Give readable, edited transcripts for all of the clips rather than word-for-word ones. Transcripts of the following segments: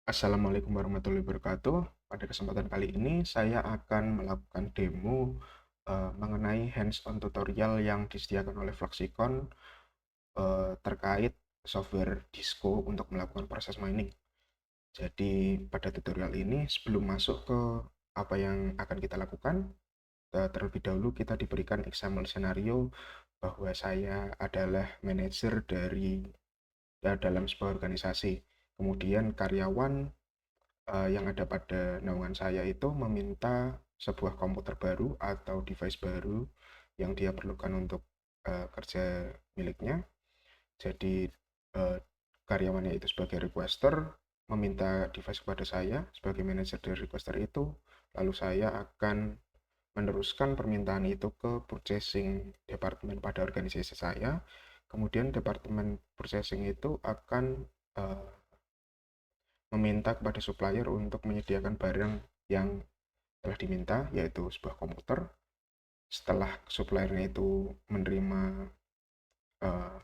Assalamualaikum warahmatullahi wabarakatuh. Pada kesempatan kali ini saya akan melakukan demo mengenai hands-on tutorial yang disediakan oleh Fluxicon terkait software Disco untuk melakukan proses mining. Jadi pada tutorial ini sebelum masuk ke apa yang akan kita lakukan, terlebih dahulu kita diberikan example scenario bahwa saya adalah manajer dalam sebuah organisasi. Kemudian karyawan yang ada pada naungan saya itu meminta sebuah komputer baru atau device baru yang dia perlukan untuk kerja miliknya. Jadi uh, karyawannya itu sebagai requester meminta device kepada saya sebagai manajer dari requester itu, lalu saya akan meneruskan permintaan itu ke purchasing department pada organisasi saya. Kemudian departemen purchasing itu akan uh, meminta kepada supplier untuk menyediakan barang yang telah diminta, yaitu sebuah komputer. Setelah suppliernya itu menerima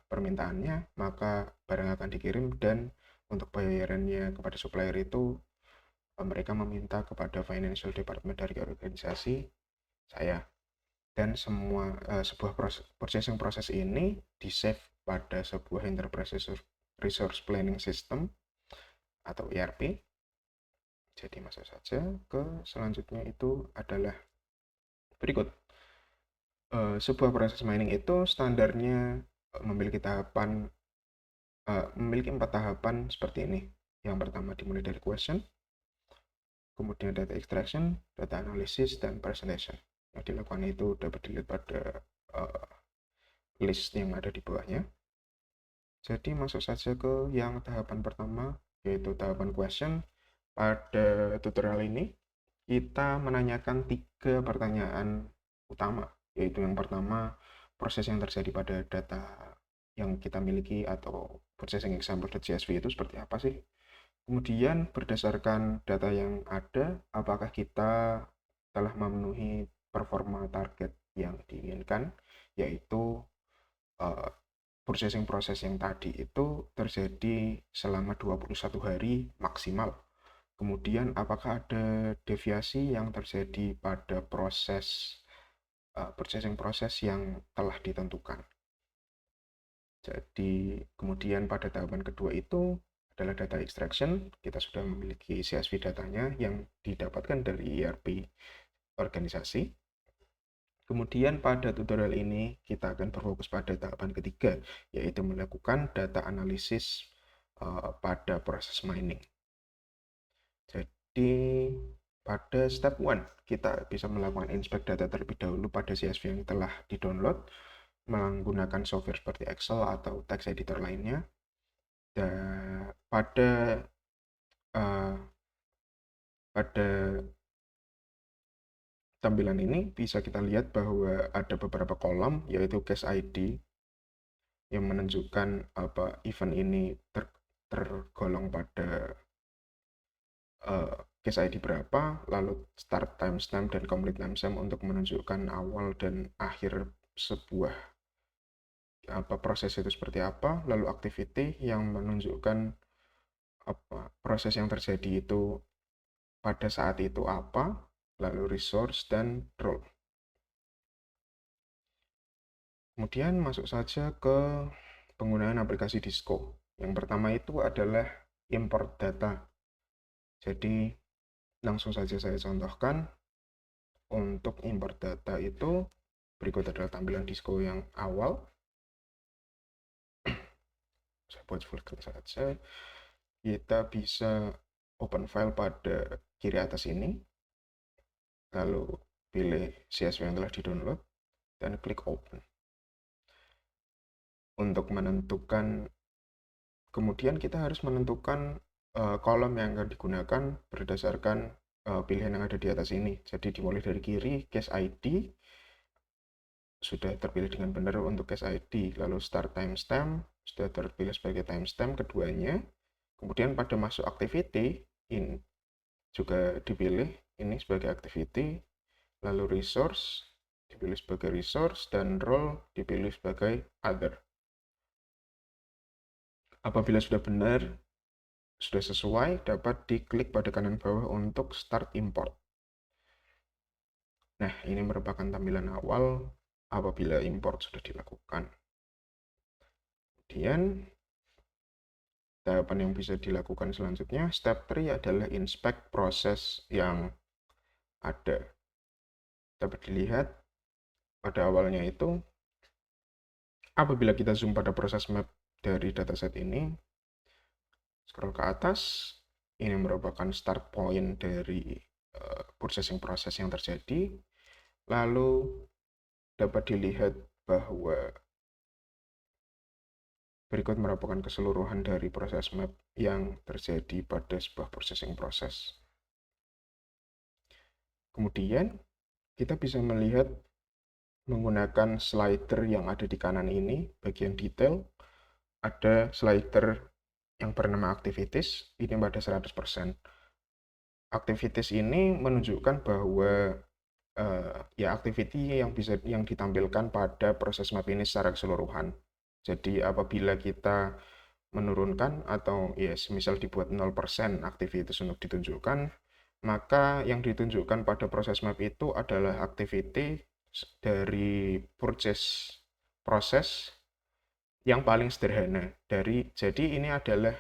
permintaannya, maka barang akan dikirim dan untuk bayarannya kepada supplier itu mereka meminta kepada financial department dari organisasi saya. Dan sebuah purchasing proses ini di save pada sebuah enterprise resource planning system atau ERP. Jadi masuk saja ke selanjutnya, itu adalah berikut. Sebuah proses mining itu standarnya memiliki 4 tahapan seperti ini. Yang pertama dimulai dari question, kemudian data extraction, data analysis, dan presentation. Yang dilakukan itu dapat dilihat pada list yang ada di bawahnya. Jadi masuk saja ke yang tahapan pertama, yaitu tahapan question. Pada tutorial ini kita menanyakan 3 pertanyaan utama, yaitu yang pertama, proses yang terjadi pada data yang kita miliki atau processing example.csv itu seperti apa sih. Kemudian berdasarkan data yang ada, apakah kita telah memenuhi performa target yang diinginkan, yaitu uh, processing proses yang tadi itu terjadi selama 21 hari maksimal. Kemudian apakah ada deviasi yang terjadi pada processing proses yang telah ditentukan. Jadi kemudian pada tahapan kedua itu adalah data extraction. Kita sudah memiliki CSV datanya yang didapatkan dari ERP organisasi. Kemudian pada tutorial ini kita akan berfokus pada tahapan ketiga, yaitu melakukan data analisis pada proses mining. Jadi pada step 1 kita bisa melakukan inspect data terlebih dahulu pada CSV yang telah di-download menggunakan software seperti Excel atau text editor lainnya. Dan uh, pada tampilan ini bisa kita lihat bahwa ada beberapa kolom, yaitu case ID yang menunjukkan apa event ini tergolong pada case ID berapa, lalu start timestamp dan complete timestamp untuk menunjukkan awal dan akhir sebuah proses itu seperti apa, lalu activity yang menunjukkan proses yang terjadi itu pada saat itu apa, lalu resource dan role. Kemudian masuk saja ke penggunaan aplikasi Disco. Yang pertama itu adalah import data. Jadi langsung saja saya contohkan. Untuk import data itu berikut adalah tampilan Disco yang awal. Saya buat full screen saja. Kita bisa open file pada kiri atas ini, lalu pilih CSV yang telah di-download dan klik open. Untuk menentukan, kemudian kita harus menentukan kolom yang akan digunakan berdasarkan pilihan yang ada di atas ini. Jadi dimulai dari kiri, case ID sudah terpilih dengan benar untuk case ID, lalu start timestamp sudah terpilih sebagai timestamp keduanya. Kemudian pada masuk activity ini juga dipilih ini sebagai activity, lalu resource dipilih sebagai resource dan role dipilih sebagai other. Apabila sudah benar, sudah sesuai, dapat diklik pada kanan bawah untuk start import. Nah, ini merupakan tampilan awal apabila import sudah dilakukan. Kemudian, tahapan yang bisa dilakukan selanjutnya, step 3 adalah inspect proses yang ada. Dapat dilihat pada awalnya itu, apabila kita zoom pada proses map dari dataset ini, scroll ke atas, ini merupakan start point dari processing proses yang terjadi. Lalu dapat dilihat bahwa berikut merupakan keseluruhan dari proses map yang terjadi pada sebuah processing proses. Kemudian kita bisa melihat menggunakan slider yang ada di kanan ini, bagian detail, ada slider yang bernama activities, ini pada 100%. Activities ini menunjukkan bahwa ya activity yang ditampilkan pada proses map ini secara keseluruhan. Jadi apabila kita menurunkan atau ya semisal dibuat 0% aktivitas untuk ditunjukkan, maka yang ditunjukkan pada proses map itu adalah activity dari purchase proses yang paling sederhana. Jadi ini adalah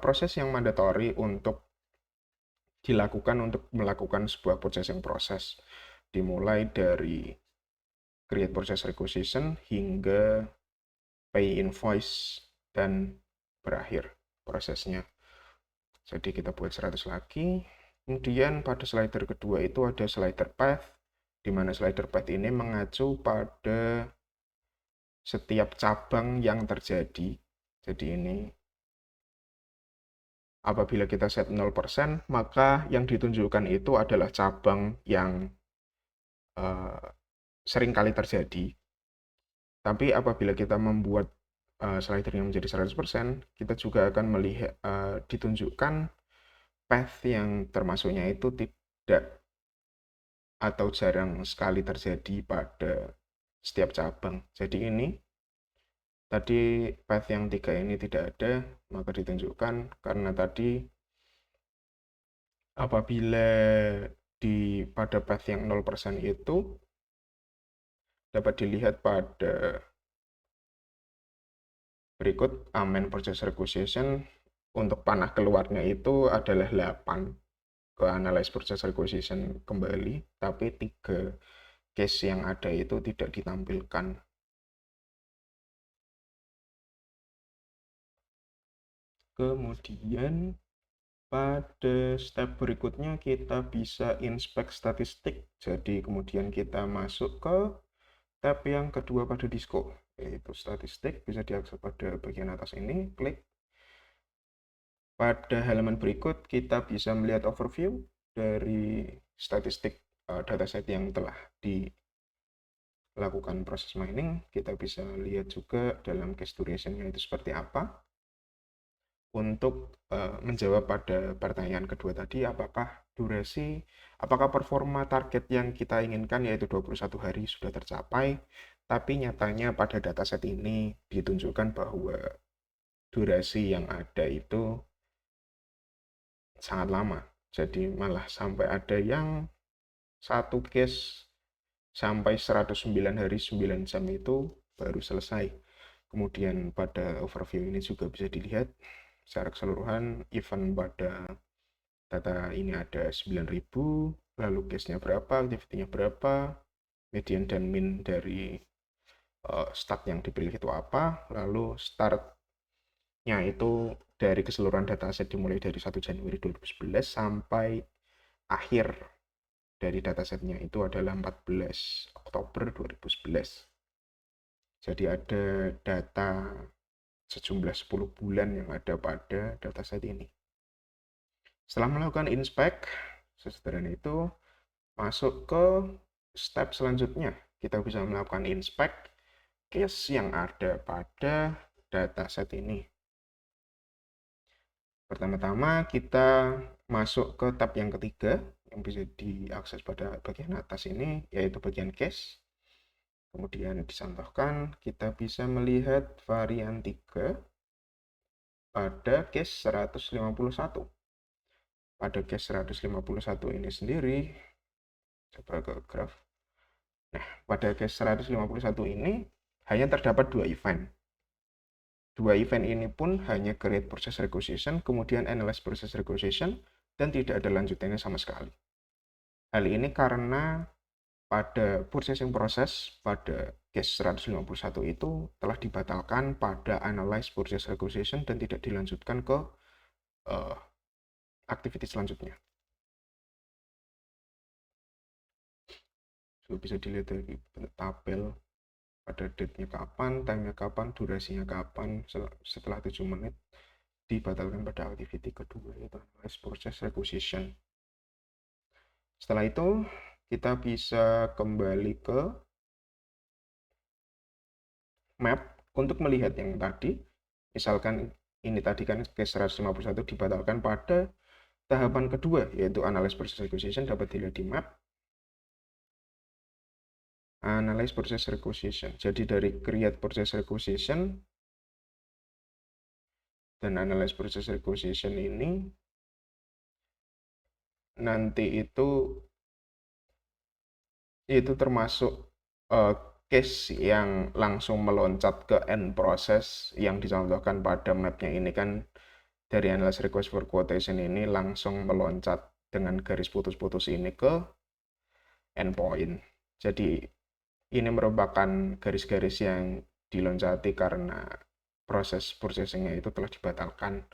proses yang mandatory untuk dilakukan untuk melakukan sebuah processing proses. Dimulai dari create process requisition hingga pay invoice dan berakhir prosesnya. Jadi kita buat 100 lagi. Kemudian pada slider kedua itu ada slider path, di mana slider path ini mengacu pada setiap cabang yang terjadi. Jadi ini apabila kita set 0%, maka yang ditunjukkan itu adalah cabang yang sering kali terjadi. Tapi apabila kita membuat slidernya menjadi 100%, kita juga akan melihat ditunjukkan path yang termasuknya itu tidak atau jarang sekali terjadi pada setiap cabang. Jadi ini tadi path yang 3 ini tidak ada, maka ditunjukkan karena tadi apabila pada path yang 0% itu dapat dilihat pada berikut main process requisition untuk panah keluarnya itu adalah 8 ke analyze process requisition kembali, tapi 3 case yang ada itu tidak ditampilkan. Kemudian pada step berikutnya kita bisa inspect statistik. Jadi kemudian kita masuk ke tab yang kedua pada Disco, yaitu statistik. Bisa diakses pada bagian atas ini, klik. Pada halaman berikut kita bisa melihat overview dari statistik dataset yang telah dilakukan proses mining. Kita bisa lihat juga dalam case duration-nya itu seperti apa. Untuk menjawab pada pertanyaan kedua tadi, apakah performa target yang kita inginkan yaitu 21 hari sudah tercapai, tapi nyatanya pada dataset ini ditunjukkan bahwa durasi yang ada itu sangat lama. Jadi malah sampai ada yang satu case sampai 109 hari 9 jam itu baru selesai. Kemudian pada overview ini juga bisa dilihat secara keseluruhan event pada data ini ada 9.000, lalu case-nya berapa, activity-nya berapa, median dan min dari start yang dipilih itu apa, lalu start-nya itu dari keseluruhan dataset dimulai dari 1 Januari 2011 sampai akhir dari datasetnya itu adalah 14 Oktober 2011. Jadi ada data sejumlah 10 bulan yang ada pada dataset ini. Setelah melakukan inspect, sesederhana itu, masuk ke step selanjutnya. Kita bisa melakukan inspect case yang ada pada dataset ini. Pertama-tama kita masuk ke tab yang ketiga yang bisa diakses pada bagian atas ini, yaitu bagian case. Kemudian dicontohkan, kita bisa melihat varian 3 pada case 151. Pada case 151 ini sendiri, coba ke graf. Nah, pada case 151 ini hanya terdapat 2 event. 2 event ini pun hanya create process requisition, kemudian analyze process requisition, dan tidak ada lanjutannya sama sekali. Hal ini karena pada processing proses pada case 151 itu telah dibatalkan pada analyze process requisition dan tidak dilanjutkan ke aktivitas selanjutnya. So, bisa dilihat dari tabel pada date-nya kapan, time-nya kapan, durasinya kapan, setelah 7 menit dibatalkan pada activity kedua, yaitu analyze process requisition. Setelah itu kita bisa kembali ke map untuk melihat yang tadi. Misalkan ini tadi kan case 151 dibatalkan pada tahapan kedua, yaitu analyze process requisition, dapat dilihat di map. Analyze process requisition. Jadi dari create process requisition dan analyze process requisition ini nanti itu termasuk case yang langsung meloncat ke end process yang dicontohkan pada mapnya ini kan. Dari analyze request for quotation ini langsung meloncat dengan garis putus-putus ini ke endpoint. Jadi ini merupakan garis-garis yang diloncati karena proses processingnya itu telah dibatalkan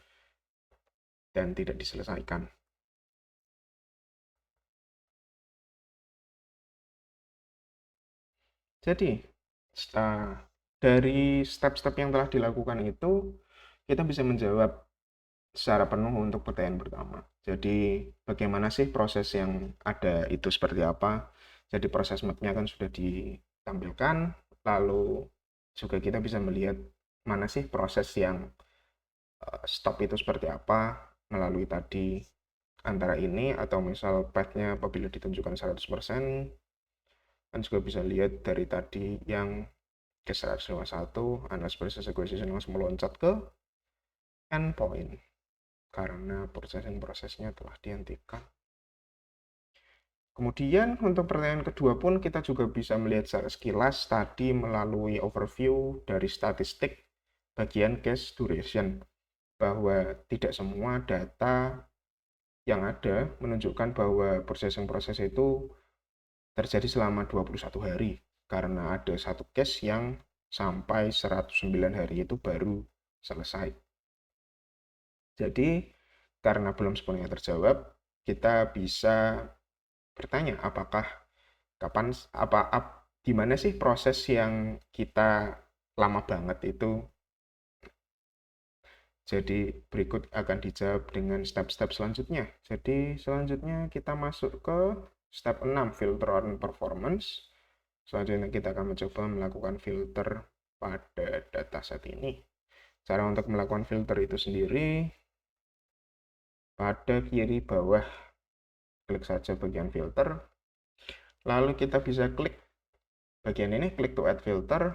dan tidak diselesaikan. Jadi dari step-step yang telah dilakukan itu kita bisa menjawab secara penuh untuk pertanyaan pertama. Jadi bagaimana sih proses yang ada itu seperti apa? Jadi proses mapnya kan sudah ditampilkan, lalu juga kita bisa melihat mana sih proses yang stop itu seperti apa melalui tadi antara ini, atau misal path-nya apabila ditunjukkan 100%, kan juga bisa lihat dari tadi yang ke 151, analysis process acquisition langsung meloncat ke endpoint karena prosesnya telah dihentikan. Kemudian untuk pertanyaan kedua pun kita juga bisa melihat secara sekilas tadi melalui overview dari statistik bagian case duration, bahwa tidak semua data yang ada menunjukkan bahwa processing proses itu terjadi selama 21 hari, karena ada satu case yang sampai 109 hari itu baru selesai. Jadi karena belum sepenuhnya terjawab, kita bisa bertanya apakah di mana sih proses yang kita lama banget itu. Jadi berikut akan dijawab dengan step-step selanjutnya. Jadi selanjutnya kita masuk ke step 6, filter on performance. Selanjutnya kita akan mencoba melakukan filter pada dataset ini. Cara untuk melakukan filter itu sendiri, pada kiri bawah klik saja bagian filter, lalu kita bisa klik bagian ini, klik to add filter,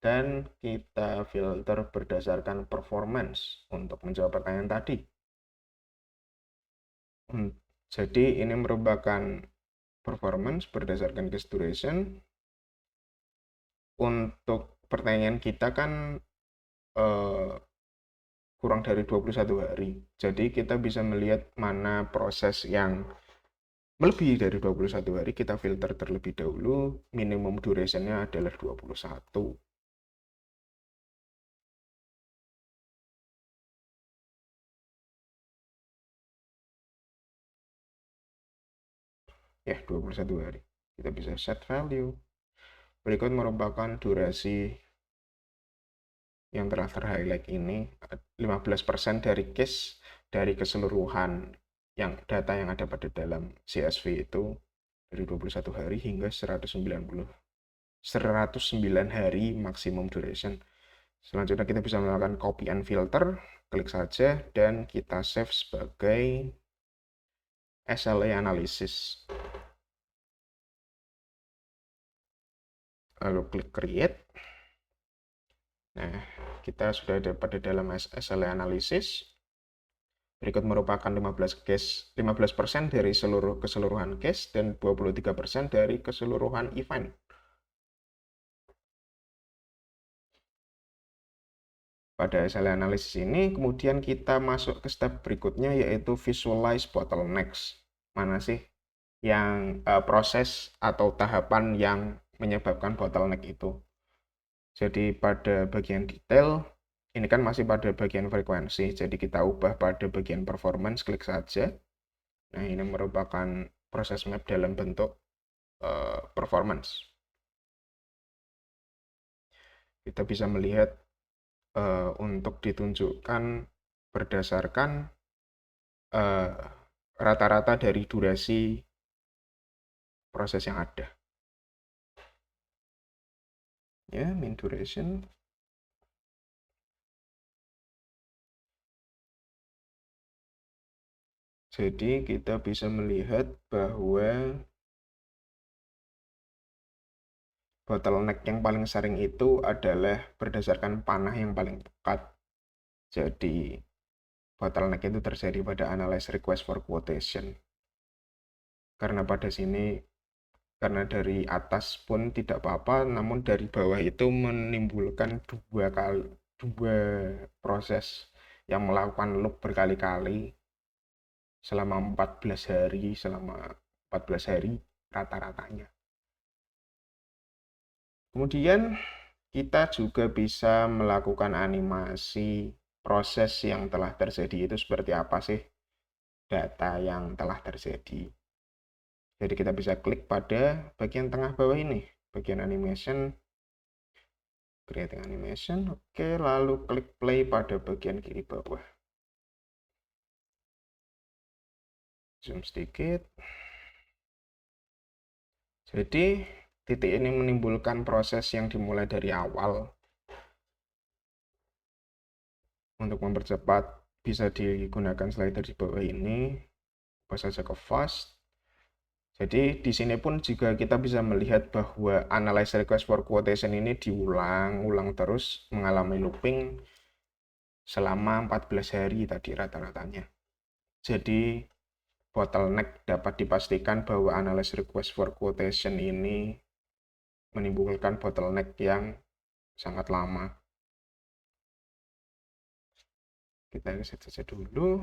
dan kita filter berdasarkan performance untuk menjawab pertanyaan tadi. Jadi ini merupakan performance berdasarkan case duration. Untuk pertanyaan kita kan kurang dari 21 hari. Jadi kita bisa melihat mana proses yang melebihi dari 21 hari, kita filter terlebih dahulu. Minimum duration-nya adalah 21. Ya, 21 hari. Kita bisa set value. Berikut merupakan durasi yang telah terhighlight ini, 15% dari case dari keseluruhan yang data yang ada pada dalam CSV itu dari 21 hari hingga 109 hari maksimum duration. Selanjutnya kita bisa melakukan copy and filter, klik saja dan kita save sebagai SLA analysis. Lalu klik create. Nah, kita sudah ada pada dalam SLA analysis. Berikut merupakan 15% dari keseluruhan case dan 23% dari keseluruhan event. Pada SLA analysis ini, kemudian kita masuk ke step berikutnya, yaitu visualize bottlenecks. Mana sih yang proses atau tahapan yang menyebabkan bottleneck itu? Jadi pada bagian detail, ini kan masih pada bagian frekuensi, jadi kita ubah pada bagian performance, klik saja. Nah, ini merupakan proses map dalam bentuk performance. Kita bisa melihat untuk ditunjukkan berdasarkan rata-rata dari durasi proses yang ada. Ya, mean duration. Jadi kita bisa melihat bahwa bottleneck yang paling sering itu adalah berdasarkan panah yang paling pekat. Jadi bottleneck itu terjadi pada analyze request for quotation. Karena pada sini, karena dari atas pun tidak apa-apa, namun dari bawah itu menimbulkan dua proses yang melakukan loop berkali-kali selama 14 hari rata-ratanya. Kemudian kita juga bisa melakukan animasi proses yang telah terjadi itu seperti apa sih data yang telah terjadi. Jadi kita bisa klik pada bagian tengah bawah ini, bagian animation, creating animation, oke, lalu klik play pada bagian kiri bawah. Zoom sedikit. Jadi titik ini menimbulkan proses yang dimulai dari awal. Untuk mempercepat bisa digunakan slider di bawah ini, pas saja ke fast. Jadi di sini pun juga kita bisa melihat bahwa analyze request for quotation ini diulang-ulang terus mengalami looping selama 14 hari tadi rata-ratanya. Jadi bottleneck dapat dipastikan bahwa analyze request for quotation ini menimbulkan bottleneck yang sangat lama. Kita reset saja dulu.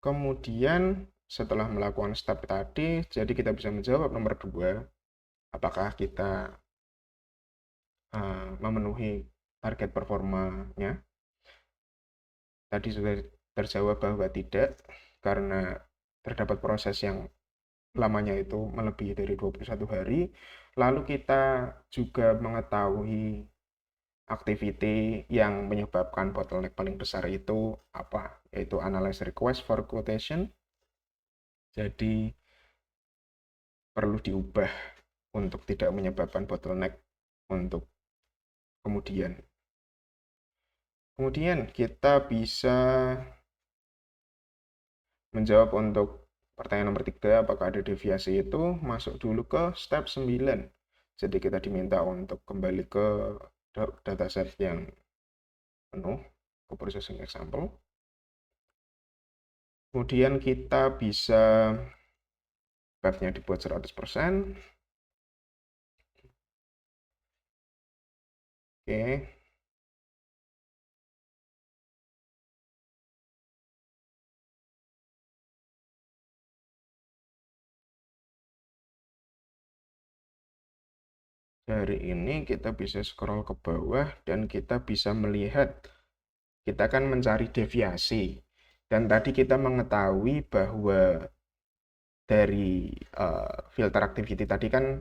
Kemudian setelah melakukan step tadi, jadi kita bisa menjawab nomor 2, apakah kita memenuhi target performanya. Tadi sudah terjawab bahwa tidak, karena terdapat proses yang lamanya itu melebihi dari 21 hari. Lalu kita juga mengetahui activity yang menyebabkan bottleneck paling besar itu apa, yaitu analyze request for quotation. Jadi perlu diubah untuk tidak menyebabkan bottleneck untuk kemudian. Kemudian kita bisa menjawab untuk pertanyaan nomor 3, apakah ada deviasi itu, masuk dulu ke step 9. Jadi kita diminta untuk kembali ke dataset yang penuh, ke processing example. Kemudian kita bisa path-nya dibuat 100%. Oke. Dari ini kita bisa scroll ke bawah dan kita bisa melihat, kita akan mencari deviasi. Dan tadi kita mengetahui bahwa dari filter activity tadi kan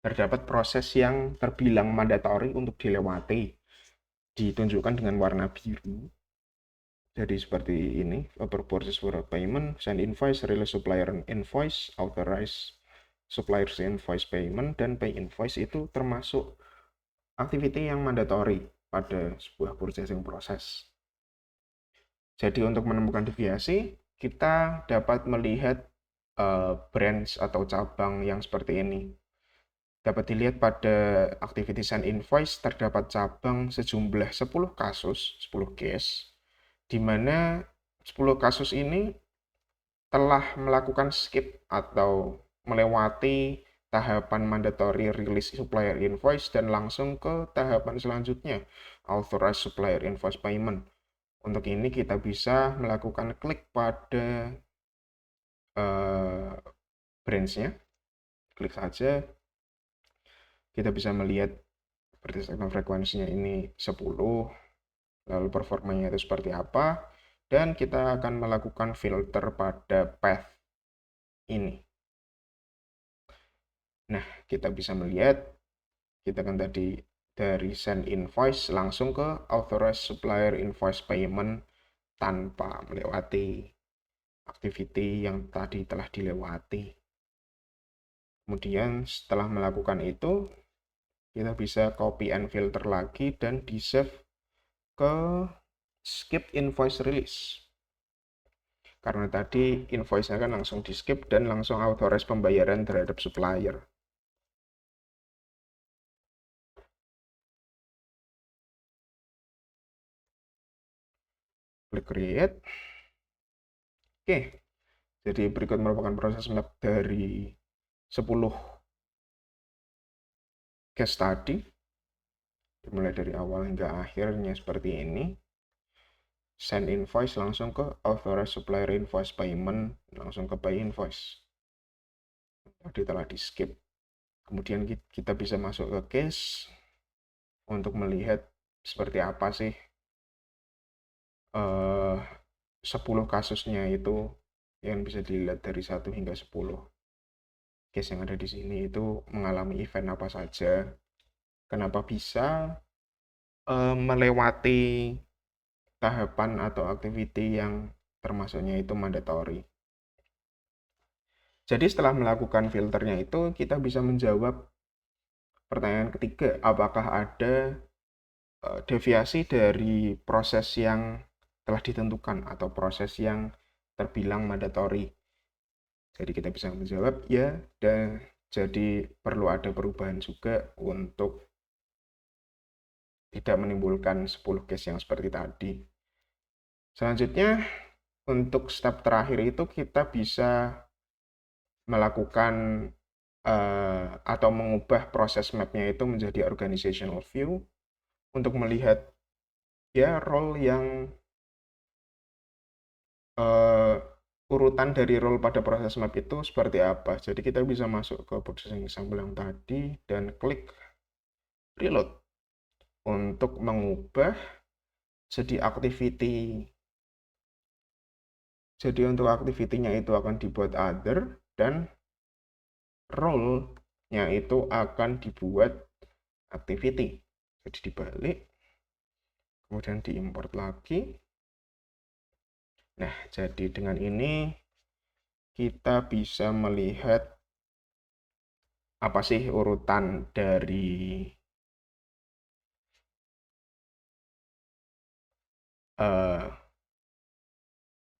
terdapat proses yang terbilang mandatory untuk dilewati, ditunjukkan dengan warna biru. Jadi seperti ini, approve purchase for payment, send invoice, release supplier invoice, authorize suppliers invoice payment, dan pay invoice itu termasuk activity yang mandatory pada sebuah purchasing proses. Jadi untuk menemukan deviasi, kita dapat melihat branch atau cabang yang seperti ini. Dapat dilihat pada activity send invoice terdapat cabang sejumlah 10 kasus, 10 case, di mana 10 kasus ini telah melakukan skip atau melewati tahapan mandatory release supplier invoice dan langsung ke tahapan selanjutnya, authorize supplier invoice payment. Untuk ini kita bisa melakukan klik pada branch-nya, klik saja, kita bisa melihat berdasarkan frekuensinya ini 10, lalu performanya itu seperti apa, dan kita akan melakukan filter pada path ini. Nah, kita bisa melihat, kita kan tadi dari send invoice langsung ke authorize supplier invoice payment tanpa melewati activity yang tadi telah dilewati. Kemudian setelah melakukan itu, kita bisa copy and filter lagi dan di-save ke skip invoice release. Karena tadi invoice-nya kan langsung di-skip dan langsung authorize pembayaran terhadap supplier. Klik create. Oke, jadi berikut merupakan proses map dari 10 case tadi. Dimulai dari awal hingga akhirnya seperti ini. Send invoice langsung ke authorize supplier invoice payment, langsung ke pay invoice. Tadi telah di skip. Kemudian kita bisa masuk ke case untuk melihat seperti apa sih 10 kasusnya itu yang bisa dilihat dari 1 hingga 10. Case yang ada di sini itu mengalami event apa saja, kenapa bisa melewati tahapan atau activity yang termasuknya itu mandatory. Jadi setelah melakukan filternya itu, kita bisa menjawab pertanyaan ketiga, apakah ada deviasi dari proses yang telah ditentukan atau proses yang terbilang mandatory. Jadi kita bisa menjawab ya, dan jadi perlu ada perubahan juga untuk tidak menimbulkan 10 case yang seperti tadi. Selanjutnya, untuk step terakhir itu kita bisa melakukan atau mengubah proses map-nya itu menjadi organizational view untuk melihat ya role yang urutan dari role pada proses map itu seperti apa. Jadi kita bisa masuk ke processing example yang tadi dan klik reload untuk mengubah jadi activity. Jadi untuk activity-nya itu akan dibuat other dan role-nya itu akan dibuat activity. Jadi dibalik, kemudian diimport lagi. Nah, jadi dengan ini kita bisa melihat apa sih urutan dari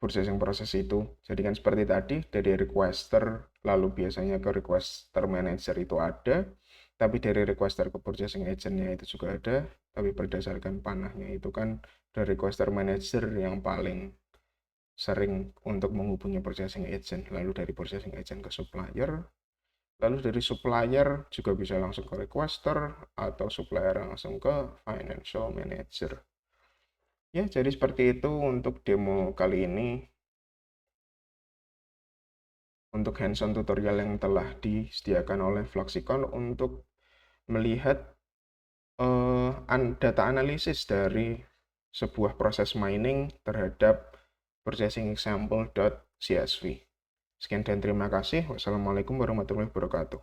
processing proses itu. Jadi kan seperti tadi, dari requester, lalu biasanya ke requester manager itu ada, tapi dari requester ke purchasing agent-nya itu juga ada, tapi berdasarkan panahnya itu kan dari requester manager yang paling sering untuk menghubungi purchasing agent, lalu dari purchasing agent ke supplier, lalu dari supplier juga bisa langsung ke requester, atau supplier langsung ke financial manager. Ya, jadi seperti itu untuk demo kali ini. Untuk hands-on tutorial yang telah disediakan oleh Fluxicon untuk melihat data analisis dari sebuah proses mining terhadap purchasing example.csv. Sekian dan terima kasih. Wassalamualaikum warahmatullahi wabarakatuh.